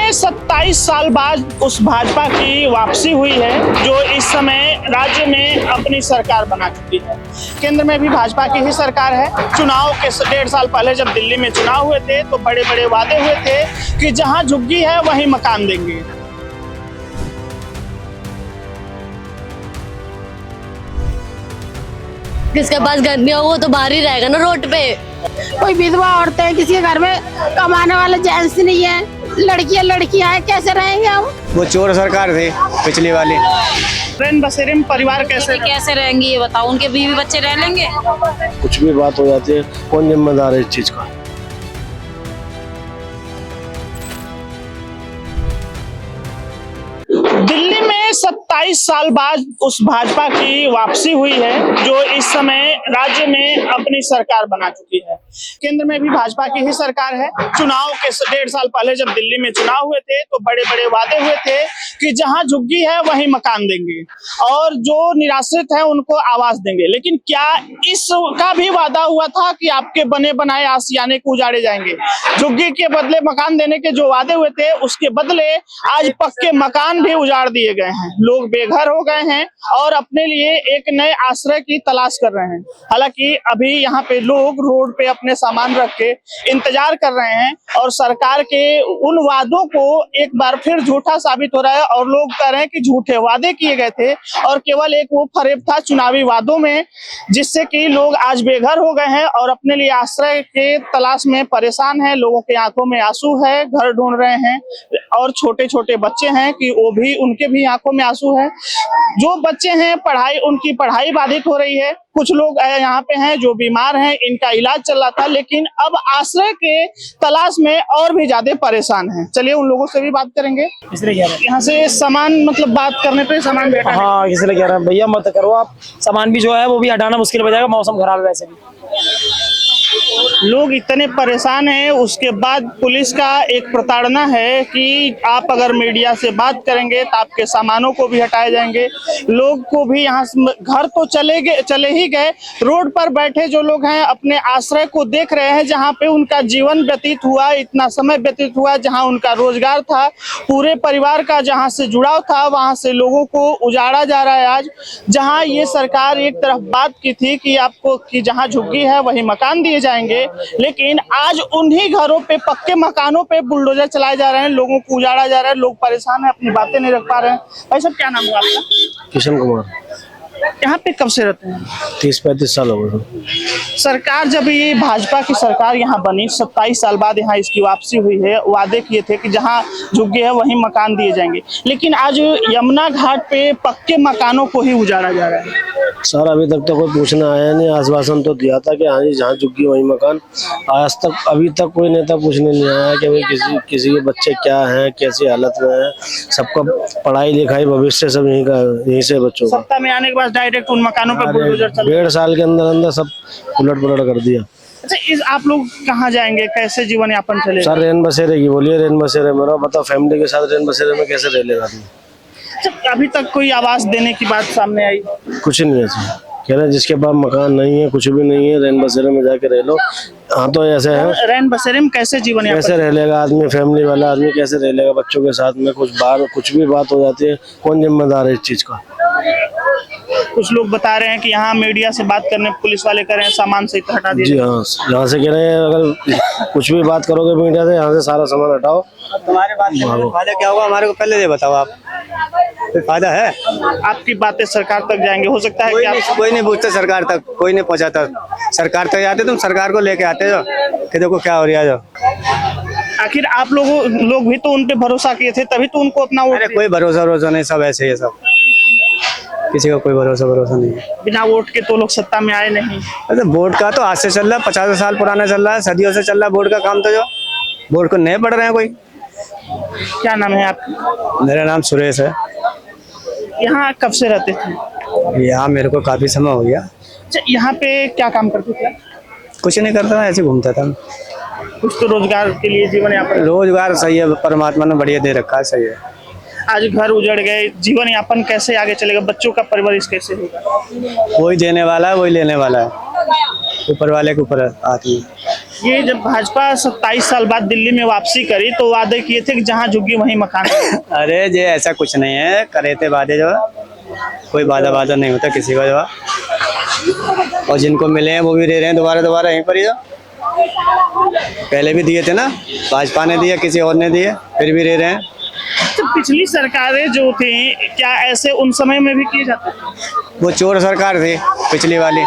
में 27 साल बाद उस भाजपा की वापसी हुई है जो इस समय राज्य में अपनी सरकार बना चुकी है। केंद्र में भी भाजपा की ही सरकार है। चुनाव के 1.5 साल पहले जब दिल्ली में चुनाव हुए थे तो बड़े बड़े वादे हुए थे कि जहां झुग्गी है वहीं मकान देंगे। जिसके पास घर नहीं हो वो तो बाहर ही रहेगा ना रोड पे। कोई विधवा औरतें हैं, किसी के घर में कमाने वाले जेंट्स नहीं है, लड़कियां हैं, कैसे रहेंगे हम? वो चोर सरकार थी पिछली वाली। रैन बसेरे में परिवार कैसे रहेंगे ये बताओ, उनके बीवी बच्चे रह लेंगे? कुछ भी बात हो जाती है, कौन जिम्मेदार है इस चीज का? दिल्ली में 27 साल बाद उस भाजपा की वापसी हुई है जो इस समय राज्य में अपनी सरकार बना चुकी है। केंद्र में भी भाजपा की ही सरकार है। चुनाव के 1.5 साल पहले जब दिल्ली में चुनाव हुए थे तो बड़े बड़े वादे हुए थे कि जहां झुग्गी है वहीं मकान देंगे और जो निराश्रित है उनको आवास देंगे। लेकिन क्या इसका भी वादा हुआ था कि आपके बने बनाए आशियाने को उजाड़े जाएंगे? झुग्गी के बदले मकान देने के जो वादे हुए थे उसके बदले आज पक्के मकान भी उजाड़ दिए गए हैं। लोग बेघर हो गए हैं और अपने लिए एक नए आश्रय की तलाश कर रहे हैं। हालांकि अभी यहाँ पे लोग रोड पे अपने सामान रख के इंतजार कर रहे हैं और सरकार के उन वादों को एक बार फिर झूठा साबित हो रहा है और लोग कह रहे हैं कि झूठे वादे किए गए थे और केवल एक वो फरेब था चुनावी वादों में, जिससे कि लोग आज बेघर हो गए हैं और अपने लिए आश्रय के तलाश में परेशान हैं। लोगों के आंखों में आंसू है, घर ढूंढ रहे हैं और छोटे छोटे बच्चे हैं कि वो भी उनके भी आंखों में आंसू है। जो बच्चे हैं उनकी पढ़ाई बाधित हो रही है। कुछ लोग यहाँ पे हैं जो बीमार हैं, इनका इलाज चल रहा था लेकिन अब आश्रय के तलाश में और भी ज्यादा परेशान हैं। चलिए उन लोगों से भी बात करेंगे। यहाँ से सामान मतलब बात करने पे सामान बेटा हाँ इसलिए कह रहा है भैया मत करो आप, सामान भी जो है वो भी हटाना मुश्किल हो जाएगा, मौसम खराब है वैसे भी। लोग इतने परेशान हैं। उसके बाद पुलिस का एक प्रताड़ना है कि आप अगर मीडिया से बात करेंगे तो आपके सामानों को भी हटाए जाएंगे। लोग को भी यहाँ घर तो चले ही गए, रोड पर बैठे जो लोग हैं अपने आश्रय को देख रहे हैं जहाँ पे उनका जीवन व्यतीत हुआ, इतना समय व्यतीत हुआ, जहाँ उनका रोजगार था, पूरे परिवार का जहाँ से जुड़ाव था, वहाँ से लोगों को उजाड़ा जा रहा है। आज जहाँ ये सरकार एक तरफ बात की थी कि आपको कि जहाँ झुग्गी है वही मकान दिए जाएंगे, लेकिन आज उन्हीं घरों पे, पक्के मकानों पे बुलडोजर चलाए जा रहे हैं, लोगों को उजाड़ा जा रहा है। लोग परेशान हैं, अपनी बातें नहीं रख पा रहे हैं। भाई साहब क्या नाम है आपका? किशन कुमार। यहाँ पे कब से रहते हैं? 30-35 साल हो गए। सरकार जब ये भाजपा की सरकार यहाँ बनी 27 साल बाद यहाँ इसकी वापसी हुई है, वादे किए थे कि जहाँ झुग्गी है वहीं मकान दिए जाएंगे, लेकिन आज यमुना घाट पे पक्के मकानों को ही उजाड़ा जा रहा है। सर अभी तक तो कोई पूछने आया नहीं, आश्वासन तो दिया था कि हाँ जी जहाँ झुग्गी वहीं मकान। आज तक अभी तक कोई नेता पूछने नहीं आया कि भाई किसी के बच्चे क्या हैं, कैसी हालत में है। सबका पढ़ाई लिखाई भविष्य सब यहीं से बच्चों का। सत्ता में आने के बाद डायरेक्ट उन मकानों पे बुलडोजर चल 1.5 साल के अंदर सब उलट पुलट कर दिया। अच्छा, आप लोग कहाँ जाएंगे, कैसे जीवन यापन चलेगा? सर रैन बसेरे की बोलिए, रैन बसेरे में बताओ फैमिली के साथ रैन बसेरे में कैसे रह लेगा आदमी? अभी तक कोई आवाज देने की बात सामने आई? कुछ नहीं है सर, कह रहे जिसके पास मकान नहीं है, कुछ भी नहीं है, रैन बसेरे में जाके रह लो। हाँ तो ऐसे है, रैन बसेरे में कैसे जीवन यापन कैसे रह लेगा आदमी, फैमिली वाला आदमी कैसे रह लेगा बच्चों के साथ में? कुछ भी बात हो जाती है, कौन जिम्मेदार है इस चीज का? कुछ लोग बता रहे हैं कि यहाँ मीडिया से बात करने पुलिस वाले कह रहे हैं सामान से हटा दीजिए। जी हाँ, यहाँ से कह रहे हैं अगर कुछ भी बात करोगे मीडिया से, यहाँ से सारा सामान हटाओ। तुम्हारे बात से फायदा क्या होगा हमारे को पहले ये बताओ आप, कोई फायदा है? आपकी बातें सरकार तक जाएंगे, हो सकता है कोई नहीं पूछता सरकार तक, कोई नहीं पहुँचाता। सरकार तक आते तुम सरकार को लेके आते हो कि देखो क्या हो रहा है। जो आखिर आप लोग भी तो उन पे भरोसा किए थे, तभी तो उनको अपना वोट। कोई भरोसा नहीं, सब ऐसे ही है, सब किसी का कोई भरोसा नहीं है। बिना वोट के तो लोग सत्ता में आए नहीं। अरे वोट का तो आज से चल रहा है, 50 साल पुराना चल रहा है, सदियों से चल रहा है वोट का काम। तो जो वोट को नहीं पढ़ रहे हैं कोई। क्या नाम है आपका? मेरा नाम सुरेश है। यहाँ कब से रहते थे? यहाँ मेरे को काफी समय हो गया। अच्छा, यहाँ पे क्या काम करते थे? कुछ नहीं करता, ऐसे घूमता था। कुछ तो रोजगार के लिए जीवन यापन? रोजगार सही है, परमात्मा ने बढ़िया दे रखा है, सही है। आज घर उजड़ गए, जीवन यापन कैसे आगे चलेगा? बच्चों का परवरिश कैसे होगा? वही देने वाला है, वही लेने वाला है, ऊपर वाले के ऊपर आती है। ये जब भाजपा 27 साल बाद दिल्ली में वापसी करी तो वादे किए थे कि जहाँ झुग्गी वहीं मकान। अरे ये ऐसा कुछ नहीं है, करे थे वादे जो, कोई वादा नहीं होता किसी का जो, और जिनको मिले हैं वो भी दे रहे हैं दोबारा यहीं पर ही जो पहले भी दिए थे ना, भाजपा ने दिया, किसी और ने दिए, फिर भी दे रहे हैं। तो पिछली सरकारें जो थी क्या ऐसे उन समय में भी किए जाते थे? वो चोर सरकार थी पिछली वाली,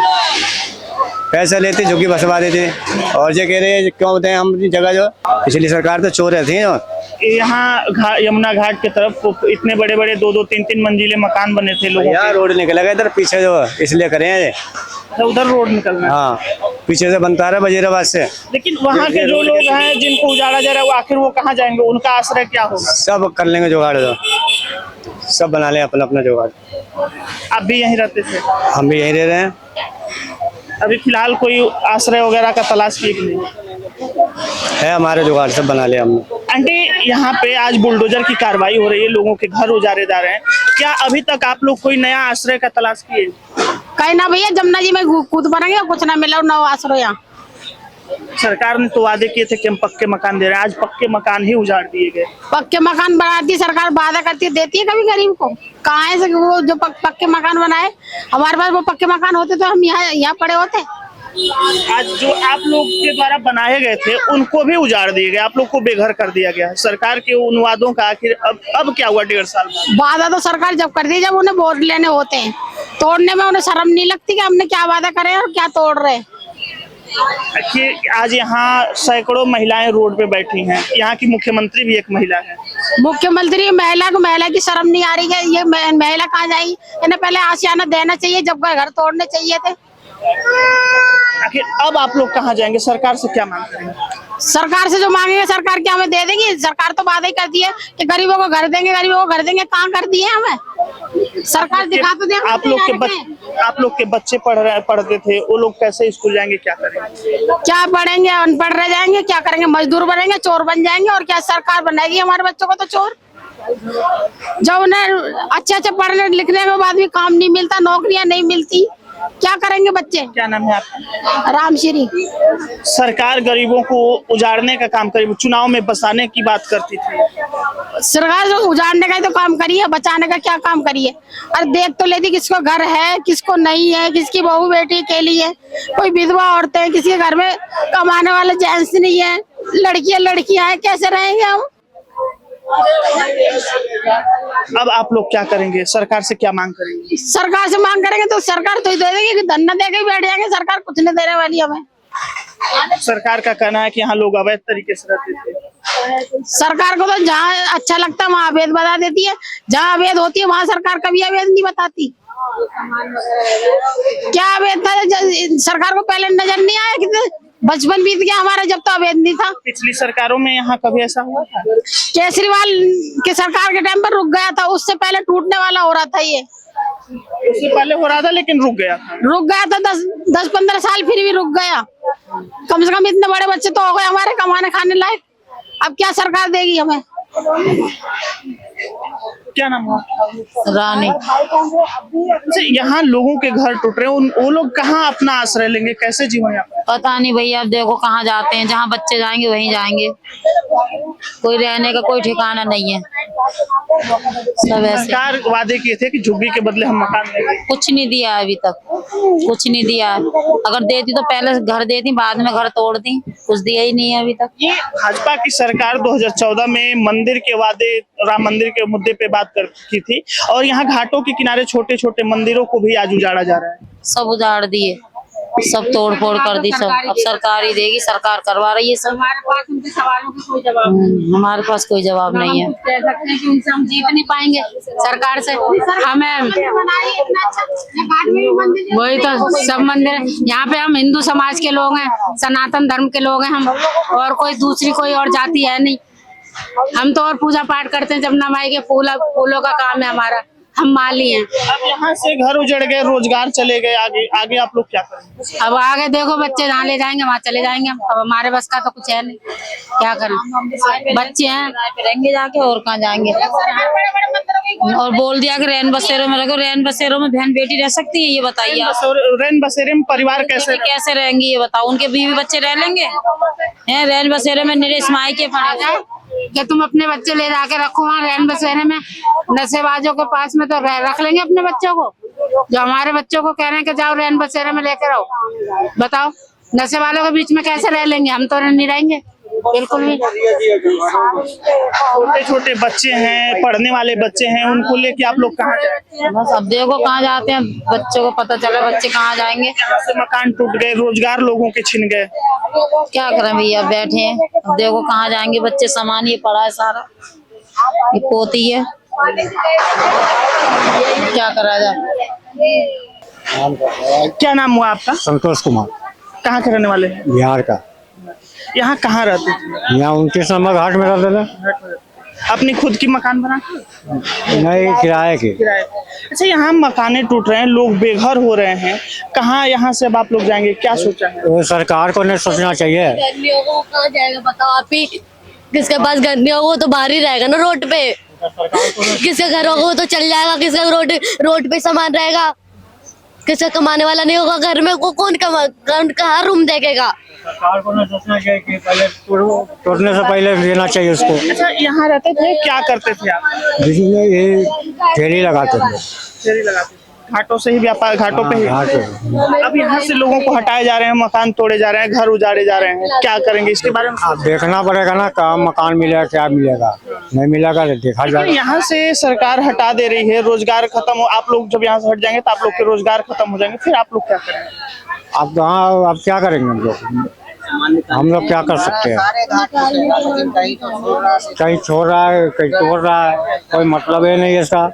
पैसा लेते झुग्गी बसवा देते, और ये कह रहे हैं क्यों होते हैं हम अपनी जगह जो, पिछली सरकार तो चोर थी। यहाँ यमुना घाट की तरफ इतने बड़े बड़े 2-2, 3-3 मंजिले मकान बने थे लोगों यहाँ रोड निकलेगा इधर पीछे जो, इसलिए करे हैं ये। के, उधर रोड निकलना। हाँ, पीछे से बनता रहा वजीराबाद से। लेकिन वहाँ के जो लोग हैं जिनको उजाड़ा जा रहा है वो आखिर वो कहाँ जाएंगे, उनका आश्रय क्या होगा? सब कर लेंगे जुगाड़ जो, सब बना लें अपना अपना जुगाड़। आप भी यहीं रहते थे? हम भी यहीं रह रहे हैं। अभी फिलहाल कोई आश्रय वगैरह का तलाश किए कि नहीं? है हमारे जुगाड़, सब बना लिया हमने। आंटी, यहाँ पे आज बुलडोजर की कार्रवाई हो रही है, लोगों के घर उजारे जा रहे हैं, क्या अभी तक आप लोग कोई नया आश्रय का तलाश किए? कहीं ना भैया, जमुना जी में कूद पड़ेंगे, कुछ ना मिला नौ आश्रय यहाँ। सरकार ने तो वादे किए थे कि हम पक्के मकान दे रहे हैं, आज पक्के मकान ही उजाड़ दिए गए। पक्के मकान बनाती सरकार, वादा करती है, देती है कभी गरीब को? कहाँ है से वो जो पक्के मकान बनाए? हमारे पास वो पक्के मकान होते तो हम यहाँ पड़े होते। आज जो आप लोग के द्वारा बनाए गए थे उनको भी उजाड़ दिए गए, आप लोग को बेघर कर दिया गया है। सरकार के उन वादों का आखिर अब क्या हुआ 1.5 साल बाद? वादा तो सरकार जब करती है जब उन्हें वोट लेने होते हैं, तोड़ने में उन्हें शर्म नहीं लगती कि हमने क्या वादा करे और क्या तोड़ रहे हैं। आज यहाँ सैकड़ों महिलाएं रोड पे बैठी हैं, यहाँ की मुख्यमंत्री भी एक महिला है। मुख्यमंत्री महिला की शर्म नहीं आ रही है? ये महिला कहाँ जाएगी? इन्हें पहले आशियाना देना चाहिए जब घर तोड़ने चाहिए थे। आखिर अब आप लोग कहाँ जाएंगे, सरकार से क्या मांग करेंगे? सरकार से जो मांगेंगे सरकार क्या हमें दे देगी? सरकार तो वादा ही कर दी है कि गरीबों को घर देंगे, कहाँ कर दिए हमें? सरकार दिखा तो दे। आप लोग के बच्चे पढ़ते थे, वो लोग कैसे स्कूल जाएंगे, क्या करेंगे? क्या पढ़ेंगे? अनपढ़ रह जाएंगे, क्या करेंगे? मजदूर बनेंगे, चोर बन जाएंगे, और क्या सरकार बनाएगी हमारे बच्चों को तो चोर? जब उन्हें अच्छे पढ़ने लिखने के बाद भी काम नहीं मिलता, नौकरियां नहीं मिलती, क्या करेंगे बच्चे? क्या नाम है आपका? रामश्री। सरकार गरीबों को उजाड़ने का काम करी, चुनाव में बसाने की बात करती थी। सरकार जो उजाड़ने का ही तो काम करी है, बचाने का क्या काम करी है? अरे देख तो लेती किसको घर है, किसको नहीं है, किसकी बहू बेटी अकेली है, कोई विधवा औरतें, किसी के घर में कमाने वाले जेंट्स नहीं है, लड़कियां हैं, कैसे रहेंगे हम? अब आप लोग क्या करेंगे, सरकार से क्या मांग करेंगे? सरकार से मांग करेंगे तो सरकार तो ही दे देगी कि धन्ना दे के बैठ जाएंगे। सरकार कुछ नहीं देने वाली हमें। सरकार का कहना है कि यहाँ लोग अवैध तरीके से रहते थे। सरकार को तो जहाँ अच्छा लगता है वहाँ अवैध बता देती है, जहाँ अवैध होती है वहाँ सरकार कभी अवैध नहीं बताती। क्या अवैध था? सरकार को पहले नजर नहीं आया कि बचपन बीत गया हमारा जब तो अवैध नहीं था। पिछली सरकारों में यहाँ कभी ऐसा हुआ था? केजरीवाल के सरकार के टाइम पर रुक गया था, उससे पहले टूटने वाला हो रहा था, ये उससे पहले हो रहा था लेकिन रुक गया था 10-15 साल, फिर भी रुक गया। कम से कम इतने बड़े बच्चे तो हो गए हमारे कमाने खाने लायक, अब क्या सरकार देगी हमें? क्या नाम हुआ? रानी। यहाँ लोगों के घर टूट रहे हैं, वो लोग कहाँ अपना आश्रय लेंगे, कैसे जीवन यापन? पता नहीं भैया, अब देखो कहाँ जाते हैं, जहाँ बच्चे जाएंगे वहीं जाएंगे, कोई रहने का कोई ठिकाना नहीं है। सब ऐसे सरकार वादे किए थे कि झुग्गी के बदले हम मकान देंगे, कुछ नहीं दिया अभी तक, कुछ नहीं दिया। अगर देती तो पहले घर देती, बाद में घर तोड़ दी, कुछ दिया ही नहीं है अभी तक। ये भाजपा की सरकार 2014 में मंदिर के वादे, राम मंदिर के मुद्दे पे बात की थी, और यहाँ घाटों के किनारे छोटे छोटे मंदिरों को भी आज उजाड़ा जा रहा है। सब उजाड़ दिए, सब तोड़ फोड़ कर दी, सब अब सरकार ही देगी, सरकार करवा रही है सब। हमारे पास उनके सवालों का कोई जवाब हमारे पास कोई जवाब नहीं है। कह सकते हैं कि उनसे हम जीत नहीं पाएंगे सरकार से। हमें वही तो सब मंदिर, यहाँ पे हम हिंदू समाज के लोग हैं, सनातन धर्म के लोग हैं हम, और कोई दूसरी कोई और जाति है नहीं। हम तो और पूजा पाठ करते हैं, जमुना माई के फूलों का काम है हमारा, हम माली हैं। अब यहाँ से घर उजड़ गए, रोजगार चले गए, आगे आप लोग क्या करेंगे? अब आगे देखो, बच्चे जहाँ ले जाएंगे वहाँ चले जाएंगे। अब हमारे बस का तो कुछ है नहीं, क्या करें? बच्चे हैं, रहेंगे जाके, और कहाँ जाएंगे? और बोल दिया कि रैन बसेरों में रखो। रैन बसेरों में बहन बेटी रह सकती है, ये बताइए आप। रैन बसेरे में परिवार कैसे रहेंगी ये बताओ। उनके बीवी बच्चे रह लेंगे हैं? रैन बसेरे में निरे इस्माई के पड़े कि तुम अपने बच्चे ले जाके रखो वहाँ रैन बसेरे में, नशेबाजों के पास में तो रख लेंगे अपने बच्चों को। जो हमारे बच्चों को कह रहे हैं कि जाओ रैन बसेरे में लेकर आओ, बताओ नशे वालों के बीच में कैसे रह लेंगे? हम तो नहीं रहेंगे बिल्कुल भी। छोटे छोटे बच्चे हैं, पढ़ने वाले बच्चे हैं, उनको लेके आप लोग कहाँ जाएंगे? बस अब देखो कहाँ जाते हैं, बच्चों को पता चला बच्चे कहाँ जाएंगे। यहाँ से मकान टूट गए, रोजगार लोगों के छिन गए, क्या करें भैया, बैठे हैं। अब देखो कहाँ जाएंगे बच्चे, सामान ये पड़ा है सारा, ये पोती है, क्या करा जाए। क्या नाम हुआ आपका? संतोष कुमार, कहाँ के रहने वाले हैं? बिहार का। यहाँ कहाँ रहते थे? यहाँ 29 नंबर घाट में रहते थे। अपनी खुद की मकान बना? नहीं, किराए की। अच्छा, यहाँ मकाने टूट रहे हैं, लोग बेघर हो रहे हैं, कहाँ यहाँ से अब आप लोग जाएंगे, क्या सोचा है? वो सरकार को नहीं सोचना चाहिए। घर नहीं होगा वो कहाँ जाएगा बताओ आप ही। किसके पास घर नहीं होगा वो तो बाहर ही रहेगा ना रोड पे। किसका घर होगा वो तो चल जाएगा, किसका रोड पे सामान रहेगा। किसका कमाने वाला नहीं होगा घर में, वो कौन कहाँ रूम देखेगा। सरकार को नहीं सोचना चाहिए कि पहले तोड़ने से पहले लेना चाहिए उसको। अच्छा, यहाँ रहते थे, क्या करते थे आप? ये ठेली लगाते थे, फेरी लगाते थे, घाटों से ही व्यापार, घाटों पे ही। घाट पे। अब यहाँ से लोगों को हटाए जा रहे हैं, मकान तोड़े जा रहे हैं, घर उजाड़े जा रहे हैं, क्या करेंगे इसके बारे में? अब देखना पड़ेगा ना, कहाँ मकान मिलेगा, क्या मिलेगा, नहीं मिलेगा तो देखा लेकिन जाएगा। यहाँ से सरकार हटा दे रही है, रोजगार खत्म हो, आप लोग जब यहाँ से हट जाएंगे तो आप लोग के रोजगार खत्म हो जाएंगे, फिर आप लोग क्या करेंगे? अब कहाँ, अब क्या करेंगे हम लोग क्या कर सकते हैं? कहीं छोड़ रहा है, कहीं तोड़ रहा है, कोई मतलब है नहीं इसका।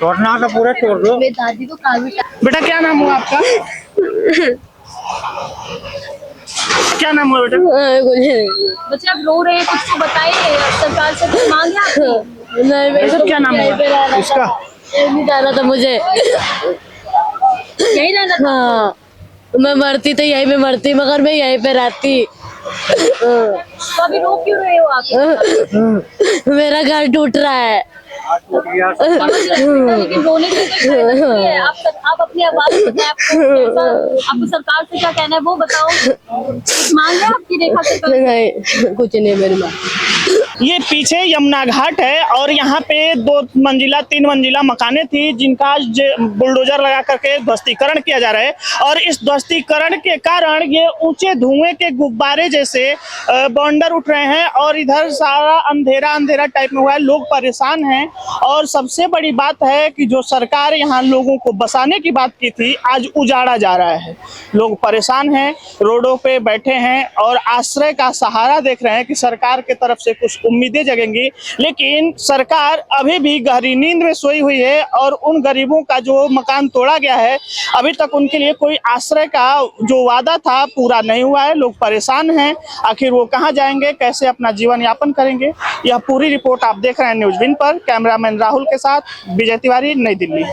तोड़ना तो पूरे तोड़ दो। दादी तो काफी बेटा क्या नाम हुआ आपका? क्या नाम हुआ बेटा? बच्चे आप रो रहे हैं, कुछ तो बताइए, सरकार से कुछ मांगे आपने? नहीं बेटा क्या नाम हुआ इसका? नहीं जाना था मुझे, यही रहना था। हाँ, मैं मरती तो यहीं पे मरती, मगर मैं यहीं पे रहती। तो अभी रो क्यों रहे हो आप? मेरा घर टूट रहा है। लेकिन रोने की तो है। आप अपनी आवाज बताएं, आपको सरकार से क्या कहना है वो बताओ। कुछ मांगे आपकी रेखा से? नहीं, कुछ नहीं मेरी माँ। ये पीछे यमुना घाट है और यहाँ पे 2 मंजिला 3 मंजिला मकाने थी, जिनका आज बुलडोजर लगा करके ध्वस्तीकरण किया जा रहा है। और इस ध्वस्तीकरण के कारण ये ऊंचे धुएं के गुब्बारे जैसे बॉन्डर उठ रहे हैं और इधर सारा अंधेरा अंधेरा टाइप में हुआ है, लोग परेशान हैं। और सबसे बड़ी बात है कि जो सरकार यहाँ लोगों को बसाने की बात की थी, आज उजाड़ा जा रहा है। लोग परेशान हैं, रोडों पे बैठे हैं और आश्रय का सहारा देख रहे हैं कि सरकार की तरफ से कुछ उम्मीदें जगेंगी। लेकिन सरकार अभी भी गहरी नींद में सोई हुई है और उन गरीबों का जो मकान तोड़ा गया है, अभी तक उनके लिए कोई आश्रय का जो वादा था पूरा नहीं हुआ है। लोग परेशान हैं, आखिर वो कहाँ जाएंगे, कैसे अपना जीवन यापन करेंगे? यह पूरी रिपोर्ट आप देख रहे हैं न्यूज़ विन पर। कैमरामैन राहुल के साथ विजय तिवारी, नई दिल्ली।